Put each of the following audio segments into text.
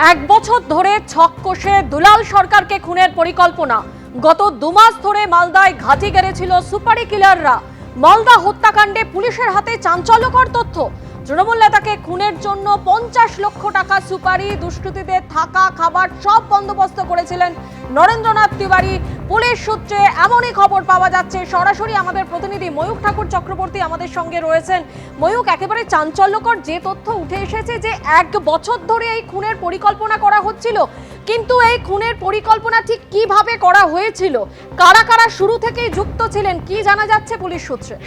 এক বছর ধরে ছক কষে দুলাল সরকারকে খুনের পরিকল্পনা। গত 2 মাস ধরে মালদায় ঘাঁটি গেড়েছিল সুপারি কিলাররা। মালদা হত্যাকাণ্ডে পুলিশের হাতে চাঞ্চল্যকর তথ্য। তৃণমূল নেতাকে খুনের জন্য 50 লক্ষ টাকা সুপারি, দুষ্কৃতীদের থাকা খাবার সব বন্দোবস্ত করেছিলেন নরেন্দ্রনাথ তিওয়ারি। পুলিশ সূত্রে এমনই খবর পাওয়া যাচ্ছে। সরাসরি আমাদের প্রতিনিধি ময়ূক ঠাকুর চক্রবর্তী আমাদের সঙ্গে রয়েছেন। ময়ূক, একেবারে চাঞ্চল্যকর যে তথ্য উঠে এসেছে যে 1 বছর ধরে এই খুনের পরিকল্পনা করা হচ্ছিল, কিন্তু এই খুনের পরিকল্পনা ঠিক কিভাবে করা হয়েছিল, কারা কারা শুরু থেকেই যুক্ত ছিলেন, কি জানা যাচ্ছে পুলিশ সূত্রে?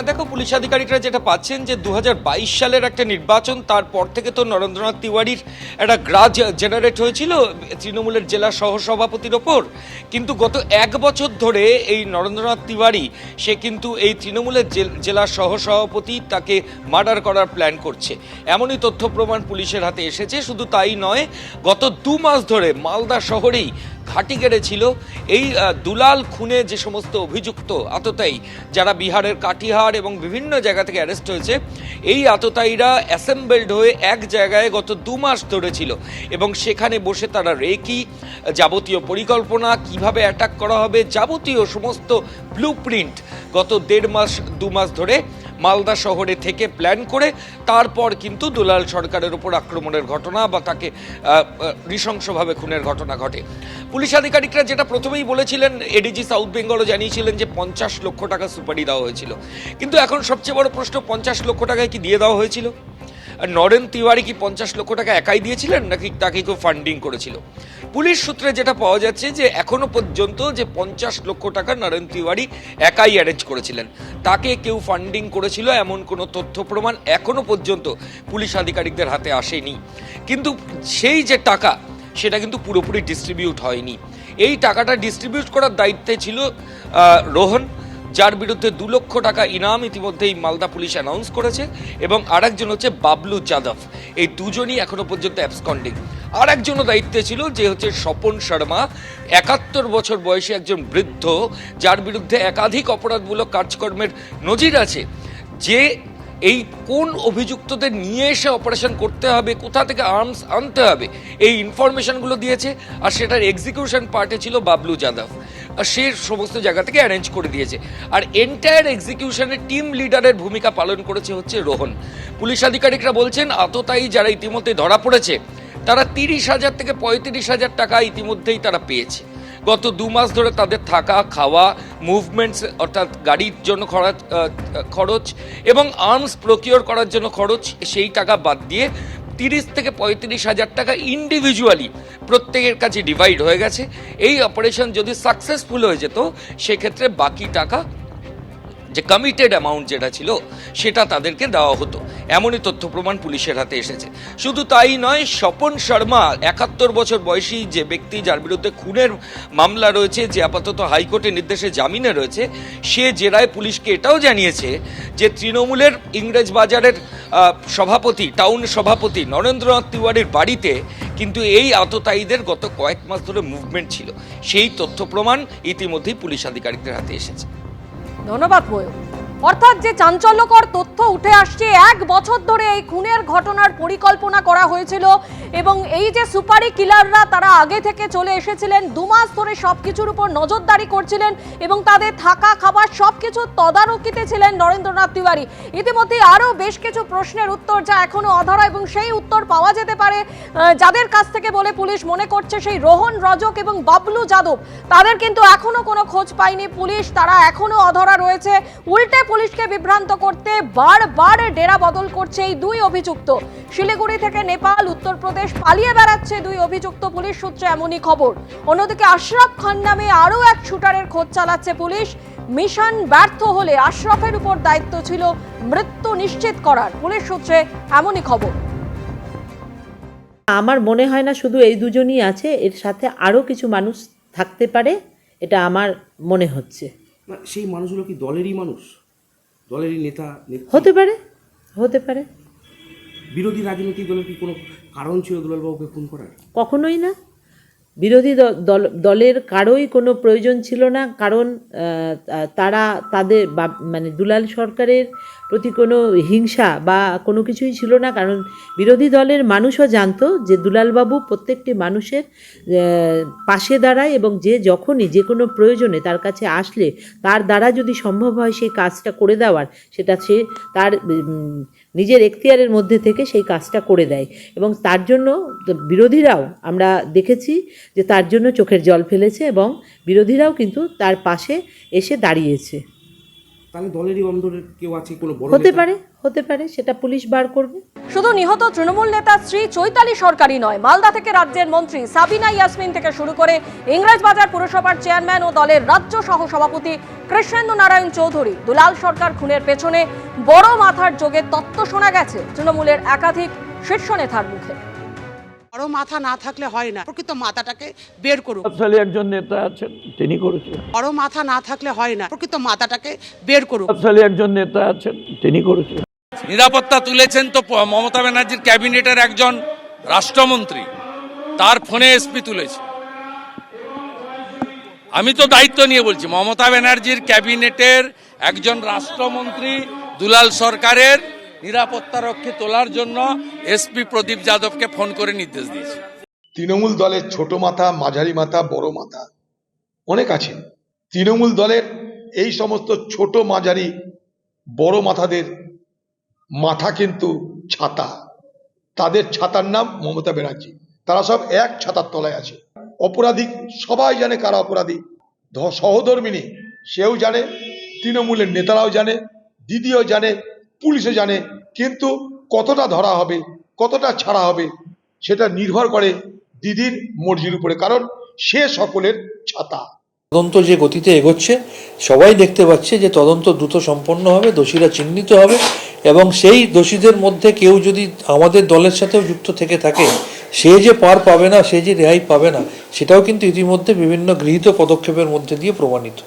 দেখো, পুলিশ আধিকারিকরা যেটা পাচ্ছেন যে 2022 সালের একটা নির্বাচন, তারপর থেকে তো নরেন্দ্রনাথ তিওয়ারির একটা গ্রাজ জেনারেট হয়েছিল তৃণমূলের জেলা সহসভাপতির ওপর। কিন্তু গত 1 বছর ধরে এই নরেন্দ্রনাথ তিওয়ারি সে কিন্তু এই তৃণমূলের জেলা সহসভাপতি তাকে মার্ডার করার প্ল্যান করছে, এমনই তথ্য প্রমাণ পুলিশের হাতে এসেছে। শুধু তাই নয়, গত 2 মাস ধরে মালদা শহরেই ঘাঁটি গেড়েছিল এই দুলাল খুনে যে সমস্ত অভিযুক্ত আততায়ী, যারা বিহারের কাটিহার এবং বিভিন্ন জায়গা থেকে অ্যারেস্ট হয়েছে। এই আততায়ীরা অ্যাসেম্বলড হয়ে এক জায়গায় গত 2 মাস ধরে ছিল এবং সেখানে বসে তারা রেকি, যাবতীয় পরিকল্পনা, কিভাবে অ্যাটাক করা হবে, যাবতীয় সমস্ত ব্লুপ্রিন্ট গত 1.5-2 মাস ধরে মালদা শহরে থেকে প্ল্যান করে তারপর কিন্তু দুলাল সরকারের উপর আক্রমণের ঘটনা বা তাকে নৃশংসভাবে খুনের ঘটনা ঘটে। পুলিশ আধিকারিকরা যেটা প্রথমেই বলেছিলেন, এডিজি সাউথ বেঙ্গলও জানিয়েছিলেন যে 50 লক্ষ টাকা সুপারি দেওয়া হয়েছিল। কিন্তু এখন সবচেয়ে বড় প্রশ্ন, 50 লক্ষ টাকায় কি দিয়ে দেওয়া হয়েছিল? আর নরেন তিওয়ারি কি 50 লক্ষ টাকা একাই দিয়েছিলেন, নাকি তাকে কেউ ফান্ডিং করেছিল? পুলিশ সূত্রে যেটা পাওয়া যাচ্ছে যে এখনো পর্যন্ত যে 50 লক্ষ টাকা নরেন তিওয়ারি একাই অ্যারেঞ্জ করেছিলেন, তাকে কেউ ফান্ডিং করেছিল এমন কোনো তথ্য প্রমাণ এখনো পর্যন্ত পুলিশ আধিকারিকদের হাতে আসেনি। কিন্তু সেই যে টাকা, সেটা কিন্তু পুরোপুরি ডিস্ট্রিবিউট হয়নি। এই টাকাটা ডিস্ট্রিবিউট করার দায়িত্বে ছিল রোহন, যার বিরুদ্ধে 2 লক্ষ টাকা ইনাম ইতিমধ্যেই মালদা পুলিশ অ্যানাউন্স করেছে, এবং আরেকজন হচ্ছে বাবলু যাদব। এই দুজনই এখনো পর্যন্ত অ্যাবসকন্ডিং। আর একজনও দায়িত্বে ছিল, যে হচ্ছে স্বপন শর্মা, 71 বছর বয়সী একজন বৃদ্ধ, যার বিরুদ্ধে একাধিক অপরাধমূলক কাজকর্মের নজির আছে। যে এই কোন অভিযুক্তদের নিয়ে এসে অপারেশন করতে হবে, কোথা থেকে আর্মস আনতে হবে, এই ইনফরমেশনগুলো দিয়েছে। আর সেটার এক্সিকিউশন পার্টে ছিল বাবলু যাদব, আর সে সমস্ত জায়গা থেকে অ্যারেঞ্জ করে দিয়েছে। আর এন্টায়ার এক্সিকিউশনের টিম লিডারের ভূমিকা পালন করেছে হচ্ছে রোহন। পুলিশ আধিকারিকরা বলছেন, আততায়ী যারা ইতিমধ্যে ধরা পড়েছে, তারা 30,000 থেকে 35,000 টাকা ইতিমধ্যেই তারা পেয়েছে। গত 2 মাস ধরে তাদের থাকা খাওয়া, মুভমেন্টস অর্থাৎ গাড়ির জন্য খরচ এবং আর্মস প্রকিওর করার জন্য খরচ, সেই টাকা বাদ দিয়ে 30 থেকে 35,000 টাকা ইন্ডিভিজুয়ালি প্রত্যেকের কাছে ডিভাইড হয়ে গেছে। এই অপারেশন যদি সাকসেসফুল হয়ে যেত, সেক্ষেত্রে বাকি টাকা, যে কমিটেড অ্যামাউন্ট যেটা ছিল, সেটা তাদেরকে দেওয়া হতো। এমনই তথ্য প্রমাণ পুলিশের হাতে এসেছে। শুধু তাই নয়, স্বপন শর্মা, 71 বছর বয়সী যে ব্যক্তি, যার বিরুদ্ধে খুনের মামলা রয়েছে, যে আপাতত হাইকোর্টের নির্দেশে জামিনে রয়েছে, সে জেরায় পুলিশকে এটাও জানিয়েছে যে তৃণমূলের ইংরেজবাজারের সভাপতি, টাউন সভাপতি নরেন্দ্রনাথ তিওয়ারির বাড়িতে কিন্তু এই আততায়ীদের গত কয়েক মাস ধরে মুভমেন্ট ছিল। সেই তথ্য প্রমাণ ইতিমধ্যেই পুলিশ আধিকারিকদের হাতে এসেছে। ধন্যবাদ ময়ূক। অর্থাৎ যে চাঞ্চল্যকর তথ্য উঠে আসছে, 1 বছর ধরে এই খুনের ঘটনার পরিকল্পনা করা হয়েছিল এবং এই যে সুপারি কিলাররা, তারা আগে থেকে চলে এসেছিলেন, 2 মাস ধরে সবকিছুর উপর নজরদারি করছিলেন এবং তাদের থাকা খাবার সবকিছু তদারকিতে ছিলেন নরেন্দ্রনাথ তিওয়ারি। ইতিমধ্যে আরও বেশ কিছু প্রশ্নের উত্তর যা এখনো অধরা, এবং সেই উত্তর পাওয়া যেতে পারে যাদের কাছ থেকে বলে পুলিশ মনে করছে সেই রোহন, রজক এবং বাবলু যাদব, তাদের কিন্তু এখনো কোনো খোঁজ পায়নি পুলিশ। তারা এখনো অধরা রয়েছে। উল্টে পুলিশকে বিভ্রান্ত করতে বারবার ডেরা বদল করছে এই 2 অভিযুক্ত। শিলিগুড়ি থেকে নেপাল, উত্তরপ্রদেশ পালিয়ে বেড়াচ্ছে 2 অভিযুক্ত, পুলিশ সূত্রে এমনই খবর। অন্যদিকে আশরাফ খান নামে আরও এক শুটারের খোঁজ চালাচ্ছে পুলিশ। মিশন ব্যর্থ হলে আশরাফের উপর দায়িত্ব ছিল মৃত্যু নিশ্চিত করার, পুলিশ সূত্রে এমনই খবর। আমার মনে হয় না শুধু এই দুজনই আছে, এর সাথে আরও কিছু মানুষ থাকতে পারে, এটা আমার মনে হচ্ছে। সেই মানুষগুলো কি দলেরই মানুষ, দলেরই নেতা? হতে পারে, হতে পারে। বিরোধী রাজনৈতিক দলের কি কোনো কারণ ছিল দুলালবাবুকে খুন করার? কখনোই না। বিরোধী দলের কারোই কোনো প্রয়োজন ছিল না, কারণ তারা তাদের মানে দুলাল সরকারের প্রতি কোনো হিংসা বা কোনো কিছুই ছিল না, কারণ বিরোধী দলের মানুষও জানতো যে দুলালবাবু প্রত্যেকটি মানুষের পাশে দাঁড়ায় এবং যে যখনই যে কোনো প্রয়োজনে তার কাছে আসলে তার দ্বারা যদি সম্ভব হয় সেই কাজটা করে দেওয়ার, সেটা সে তার নিজের এখতিয়ারের মধ্যে থেকে সেই কাজটা করে দেয়। এবং তার জন্য বিরোধীরাও আমরা দেখেছি যে তার জন্য চোখের জল ফেলেছে এবং বিরোধীরাও কিন্তু তার পাশে এসে দাঁড়িয়েছে। তাহলে দলেরই অন্দরের কেউ আছে, কোনো বড় হতে পারে সেটা পুলিশ বার করবে। শুধু নিহত তৃণমূল নেতা শ্রী চৈতালি সরকারই নয়, মালদা থেকে রাজ্যের মন্ত্রী সাবিনা ইয়াসমিন থেকে শুরু করে ইংরেজবাজার পুরসভার চেয়ারম্যান ও দলের রাজ্য সহ সভাপতি কৃষ্ণেন্দু নারায়ণ চৌধুরী, দুলাল সরকার খুনের পেছনে বড় মাথার যোগের তত্ত্ব শোনা গেছে তৃণমূলের একাধিক শীর্ষ নেতার মুখে। বড় মাথা না থাকলে হয় না, প্রকৃত মাথাটাকে বের করুন। প্রভাবশালী একজন নেতা আছেন, তিনি করেছেন। বড় মাথা না থাকলে হয় না, প্রকৃত মাথাটাকে বের করুন। প্রভাবশালী একজন নেতা আছেন, তিনি করেছেন। নিরাপত্তা তুলেছেন তো মমতা ব্যানার্জির ক্যাবিনেটের একজন রাষ্ট্রমন্ত্রী, তার ফোনে এসপি তুলেছে। আমি তো দায়িত্ব নিয়ে বলছি, মমতা ব্যানার্জির ক্যাবিনেটের একজন রাষ্ট্রমন্ত্রী দুলাল সরকারের নিরাপত্তা রক্ষে তোলার জন্য এসপি প্রদীপ যাদবকে ফোন করে নির্দেশ দিয়েছে। তৃণমূল দলের ছোট মাথা, মাঝারি মাথা, বড় মাথা অনেক আছেন। তৃণমূল দলের এই সমস্ত ছোট মাঝারি বড় মাথাদের মাথা কিন্তু ছাতা, তাদের ছাতার নাম মমতা ব্যানার্জি। তারা সব এক ছাতার তলায় আছে। অপরাধী সবাই জানে কারা অপরাধী, সহধর্মিনী সেও জানে, তৃণমূলের নেতারাও জানে, দিদিও জানে, পুলিশও জানে, কিন্তু কতটা ধরা হবে, কতটা ছাড়া হবে সেটা নির্ভর করে দিদির মর্জির উপরে, কারণ সে সকলের ছাতা। তদন্ত যে গতিতে এগোচ্ছে সবাই দেখতে পাচ্ছে যে তদন্ত দ্রুত সম্পন্ন হবে, দোষীরা চিহ্নিত হবে এবং সেই দোষীদের মধ্যে কেউ যদি আমাদের দলের সাথেও যুক্ত থেকে থাকে, সে যে পার পাবে না, সে যে রেহাই পাবে না, সেটাও কিন্তু ইতিমধ্যে বিভিন্ন গৃহীত পদক্ষেপের মধ্যে দিয়ে প্রমাণিত।